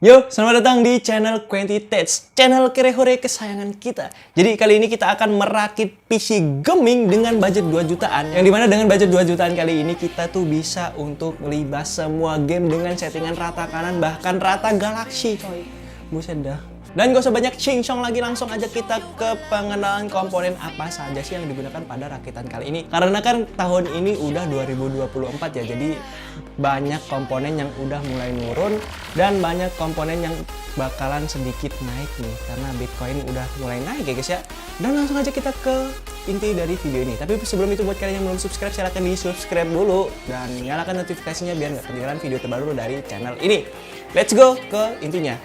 Yo, selamat datang di channel Quantitates, channel kere-hore kesayangan kita. Jadi kali ini kita akan merakit PC gaming dengan budget 2 jutaan. Yang dimana dengan budget 2 jutaan kali ini kita tuh bisa untuk melibas semua game dengan settingan rata kanan, bahkan rata galaksi coy. Buset dah. Dan gak usah banyak cincong lagi, langsung aja kita ke pengenalan komponen apa saja sih yang digunakan pada rakitan kali ini. Karena kan tahun ini udah 2024 ya, jadi banyak komponen yang udah mulai nurun dan banyak komponen yang bakalan sedikit naik nih karena Bitcoin udah mulai naik ya guys ya. Dan langsung aja kita ke inti dari video ini. Tapi sebelum itu buat kalian yang belum subscribe, silahkan di subscribe dulu dan nyalakan notifikasinya biar nggak ketinggalan video terbaru dari channel ini. Let's go ke intinya.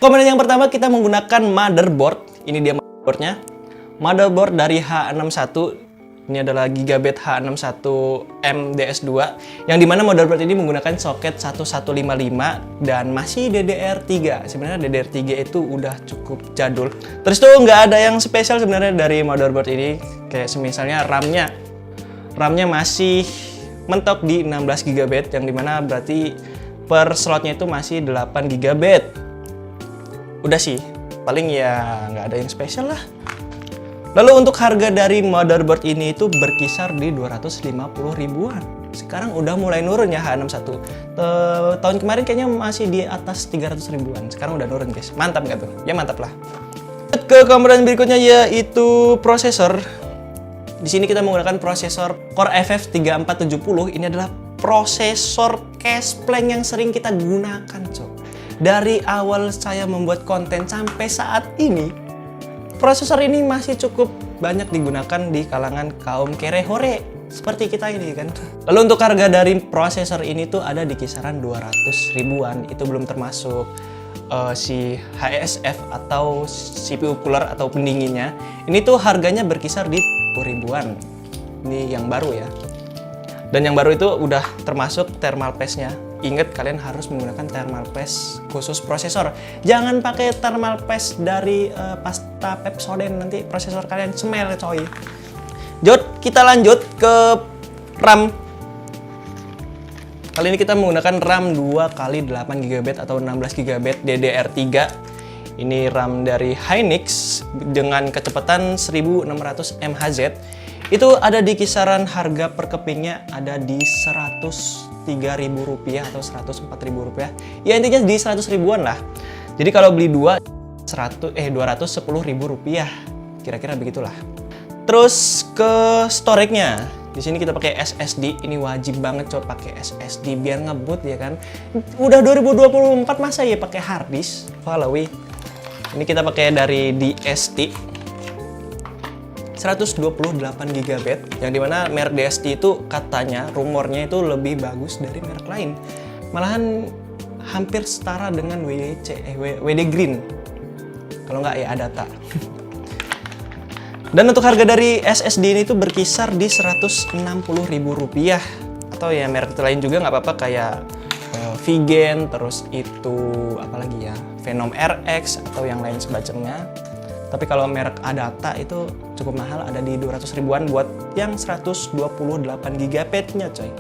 Komponen yang pertama kita menggunakan motherboard. Ini dia motherboardnya. Motherboard dari H61. Ini adalah Gigabit H61 MDS2. Yang dimana motherboard ini menggunakan soket 1155 dan masih DDR3. Sebenarnya DDR3 itu udah cukup jadul. Terus tuh nggak ada yang spesial sebenarnya dari motherboard ini. Kayak misalnya RAM-nya masih mentok di 16 GB. Yang dimana berarti per slotnya itu masih 8 GB. Udah sih, paling ya nggak ada yang spesial lah. Lalu untuk harga dari motherboard ini itu berkisar di 250 ribuan. Sekarang udah mulai nurun ya H61. Tahun kemarin kayaknya masih di atas 300 ribuan. Sekarang udah nurun guys. Mantap nggak tuh? Ya mantap lah. Ke komponen berikutnya yaitu prosesor. Di sini kita menggunakan prosesor Core FF3470. Ini adalah prosesor cache plank yang sering kita gunakan, cok. Dari awal saya membuat konten sampai saat ini, prosesor ini masih cukup banyak digunakan di kalangan kaum kere-hore seperti kita ini kan. Lalu untuk harga dari prosesor ini tuh ada di kisaran 200 ribuan. Itu belum termasuk si HSF atau CPU cooler atau pendinginnya. Ini tuh harganya berkisar di 10 ribuan. Ini yang baru ya. Dan yang baru itu udah termasuk thermal paste-nya. Ingat, kalian harus menggunakan thermal paste khusus prosesor. Jangan pakai thermal paste dari pasta Pepsodent, nanti prosesor kalian semel coy. Kita lanjut ke RAM. Kali ini kita menggunakan RAM 2x8 GB atau 16 GB DDR3. Ini RAM dari Hynix dengan kecepatan 1600 MHz. Itu ada di kisaran harga per kepingnya ada di Rp103.000 atau Rp104.000. Ya intinya di 100 ribuan lah. Jadi kalau beli 210.000 rupiah. Kira-kira begitulah. Terus ke storage-nya. Di sini kita pakai SSD. Ini wajib banget coba pakai SSD biar ngebut ya kan. Udah 2024 masa ya pakai hard disk. Wallawi. Ini kita pakai dari DST. 128 GB, yang dimana merek DST itu katanya rumornya itu lebih bagus dari merek lain, malahan hampir setara dengan WD Green, kalau nggak ya Adata. Dan untuk harga dari SSD ini tuh berkisar di Rp160.000 atau ya merek lain juga nggak apa-apa kayak Vigen, terus itu apalagi ya Venom RX atau yang lain sebagainya. Tapi kalau merek Adata itu cukup mahal, ada di 200 ribuan buat yang 128 GB-nya coy.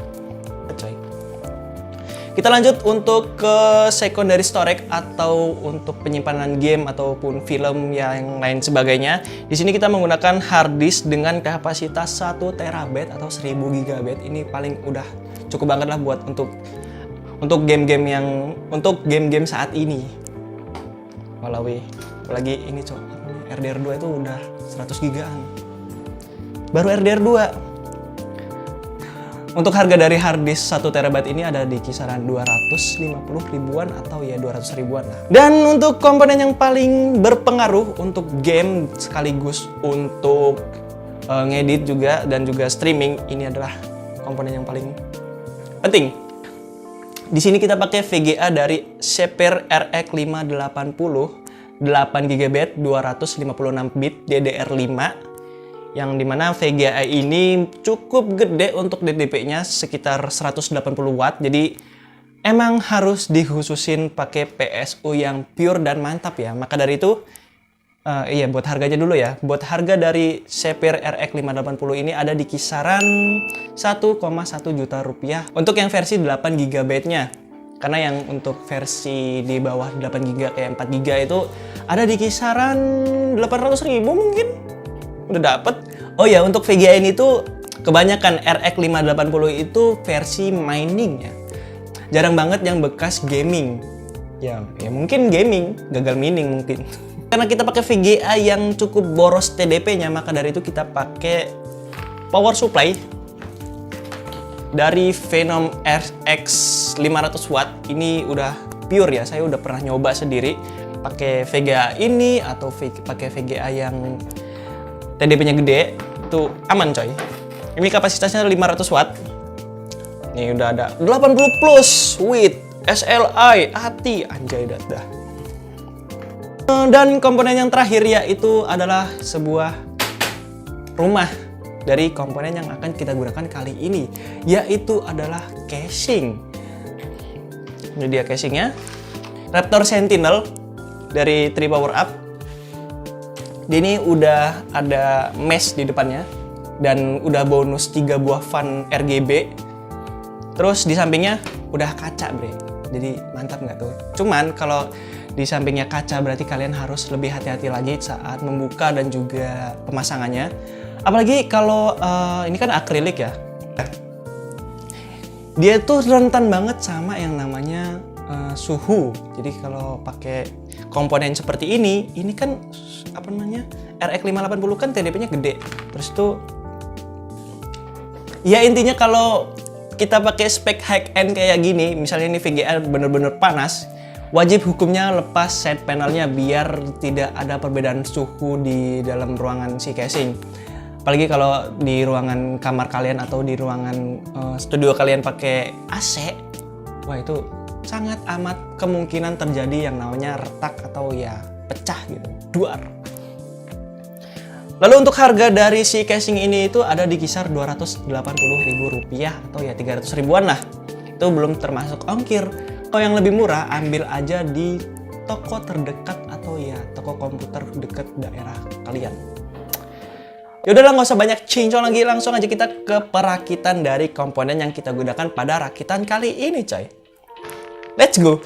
Kita lanjut untuk ke secondary storage atau untuk penyimpanan game ataupun film yang lain sebagainya. Di sini kita menggunakan hard disk dengan kapasitas 1 TB atau 1000 GB. Ini paling udah cukup banget lah buat untuk game-game saat ini. Wallawi, apalagi ini coy. RDR2 itu udah 100 gigaan. Baru RDR2. Untuk harga dari hard disk 1 TB ini ada di kisaran 250 ribuan atau ya 200 ribuan lah. Dan untuk komponen yang paling berpengaruh untuk game sekaligus untuk ngedit juga dan juga streaming, ini adalah komponen yang paling penting. Di sini kita pakai VGA dari Seper RX 580. 8 GB 256 bit DDR5 yang dimana VGA ini cukup gede untuk DDP-nya sekitar 180 watt. Jadi emang harus dikhususin pakai PSU yang pure dan mantap ya. Maka dari itu, buat harganya dulu ya. Buat harga dari Xperia RX 580 ini ada di kisaran 1,1 juta rupiah untuk yang versi 8 GB-nya. Karena yang untuk versi di bawah 8 GB kayak 4 GB itu ada di kisaran 800.000 mungkin. Udah dapet. Oh ya, untuk VGA ini tuh kebanyakan RX 580 itu versi mining ya. Jarang banget yang bekas gaming. Ya mungkin gaming, gagal mining mungkin. Karena kita pakai VGA yang cukup boros TDP-nya, maka dari itu kita pakai power supply dari Venom RX 500 watt. Ini udah pure ya, saya udah pernah nyoba sendiri pakai VGA ini atau pakai VGA yang TDP-nya gede, itu aman coy. Ini kapasitasnya 500 watt. Nih udah ada 80 plus with SLI ATI, anjay dah. Dan komponen yang terakhir yaitu adalah sebuah rumah dari komponen yang akan kita gunakan kali ini, yaitu adalah casing. Ini dia casingnya, Raptor Sentinel dari 3 Power Up. Ini udah ada mesh di depannya dan udah bonus 3 buah fan RGB. Terus di sampingnya udah kaca bre, jadi mantap nggak tuh? Cuman kalau di sampingnya kaca berarti kalian harus lebih hati-hati lagi saat membuka dan juga pemasangannya. Apalagi kalau ini kan akrilik ya. Dia tuh rentan banget sama yang namanya suhu. Jadi kalau pakai komponen seperti ini kan apa namanya? RX 580 kan TDP-nya gede. Terus tuh ya intinya kalau kita pakai spek high end kayak gini, misalnya ini VGA bener-bener panas, wajib hukumnya lepas side panelnya biar tidak ada perbedaan suhu di dalam ruangan si casing. Apalagi kalau di ruangan kamar kalian atau di ruangan studio kalian pakai AC, wah itu sangat amat kemungkinan terjadi yang namanya retak atau ya pecah gitu, duar. Lalu untuk harga dari si casing ini itu ada di kisar Rp280.000 atau ya 300 ribuan lah. Itu belum termasuk ongkir. Kalau yang lebih murah ambil aja di toko terdekat atau ya toko komputer dekat daerah kalian. Yaudahlah, nggak usah banyak cincong lagi, langsung aja kita ke perakitan dari komponen yang kita gunakan pada rakitan kali ini coy. Let's go!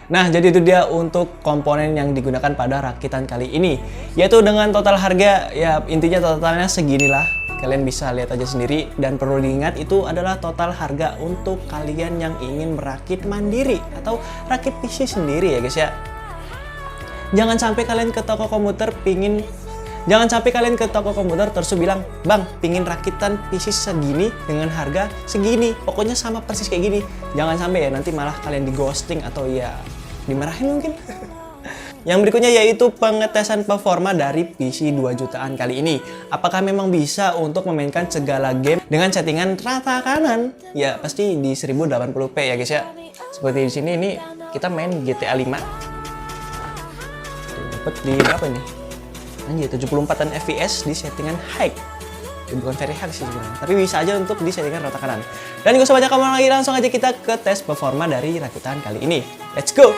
Nah, jadi itu dia untuk komponen yang digunakan pada rakitan kali ini. Yaitu dengan total harga, ya intinya totalnya seginilah. Kalian bisa lihat aja sendiri. Dan perlu diingat itu adalah total harga untuk kalian yang ingin merakit mandiri atau rakit PC sendiri ya guys ya. Jangan sampai kalian ke toko komputer terus bilang, "Bang, pingin rakitan PC segini dengan harga segini. Pokoknya sama persis kayak gini." Jangan sampai ya, nanti malah kalian di ghosting atau ya dimarahin mungkin. Yang berikutnya yaitu pengetesan performa dari PC 2 jutaan kali ini. Apakah memang bisa untuk memainkan segala game dengan settingan rata kanan? Ya pasti di 1080p ya guys ya. Seperti di sini ini kita main GTA 5. Dapat di berapa nih? Anjir, 74 fps di settingan high. Ya, bukan very high sih sebenarnya, tapi bisa aja untuk di settingan rata kanan. Dan gak usah banyak ngomong lagi, langsung aja kita ke tes performa dari rakitan kali ini. Let's go!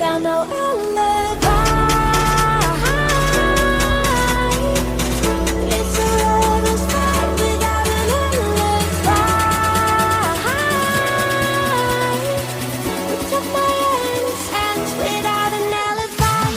got no alibi. It's a lover's fight without an alibi. We took my innocence without an alibi.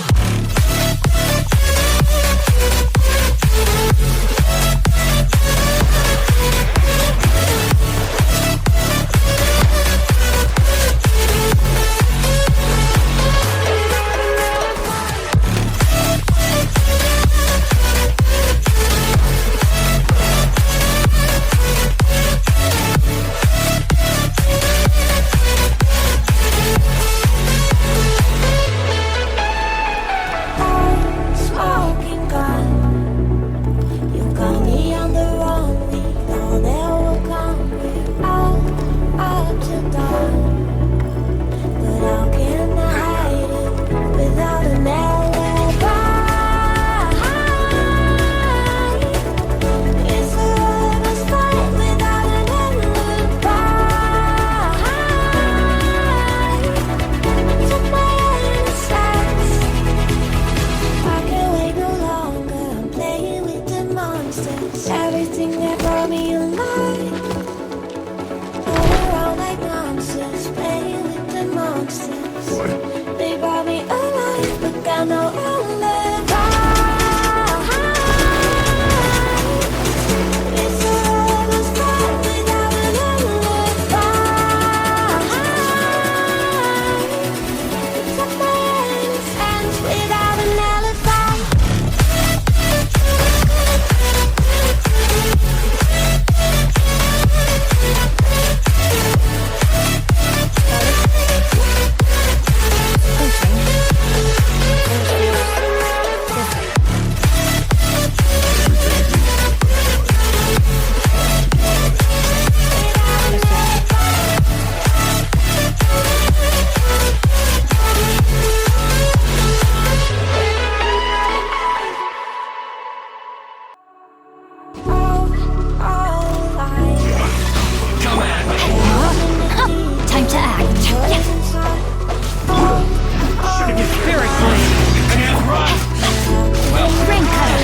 Smoking gun, you got me on the wrong. We know there will come. We're out to dawn, but how can I hide it without an alibi? It's a lover's fight without an alibi. Took my innocence. I can't wait no longer. I'm playing with the monsters. Everything that brought me alive. All around like monsters. Playing with the monsters. They brought me alive, but got no alibi. It's a lover's fight without an alibi. Took my innocence without an alibi. Time to act. Ring cutter.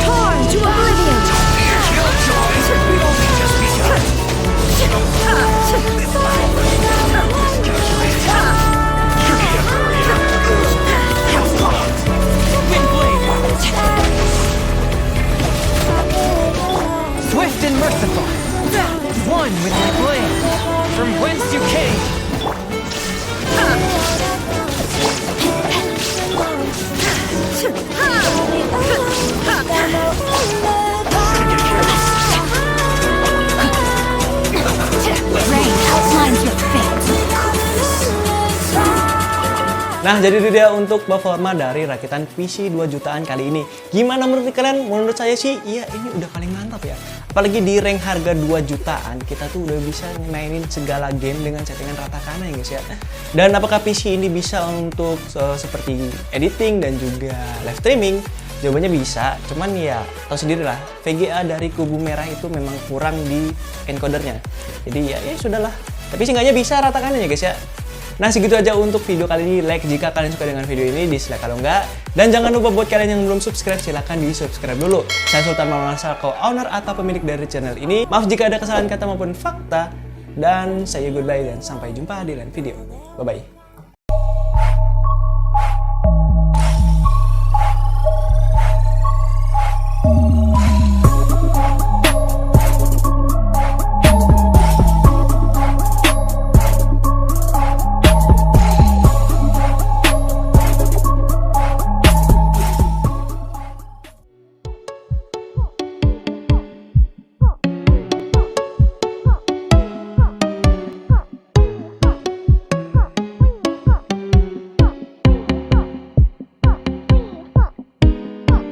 Torn to oblivion. Swift and merciful, one with my blade, from whence you came. Rain outlines your fate. Nah, jadi itu dia untuk performa dari rakitan PC 2 jutaan kali ini. Gimana menurut kalian? Menurut saya sih, iya ini udah paling mantap ya. Apalagi di rank harga 2 jutaan, kita tuh udah bisa mainin segala game dengan settingan ratakana ya guys ya. Dan apakah PC ini bisa untuk seperti editing dan juga live streaming? Jawabannya bisa, cuman ya tahu sendiri lah, VGA dari kubu merah itu memang kurang di encodernya. Jadi ya sudahlah. Tapi seenggaknya bisa ratakannya ya guys ya. Nah segitu aja untuk video kali ini. Like jika kalian suka dengan video ini, dislike kalau enggak. Dan jangan lupa buat kalian yang belum subscribe, silahkan di subscribe dulu. Saya Sultan Maulana Salko, owner atau pemilik dari channel ini. Maaf jika ada kesalahan kata maupun fakta. Dan saya goodbye dan sampai jumpa di lain video. Bye-bye.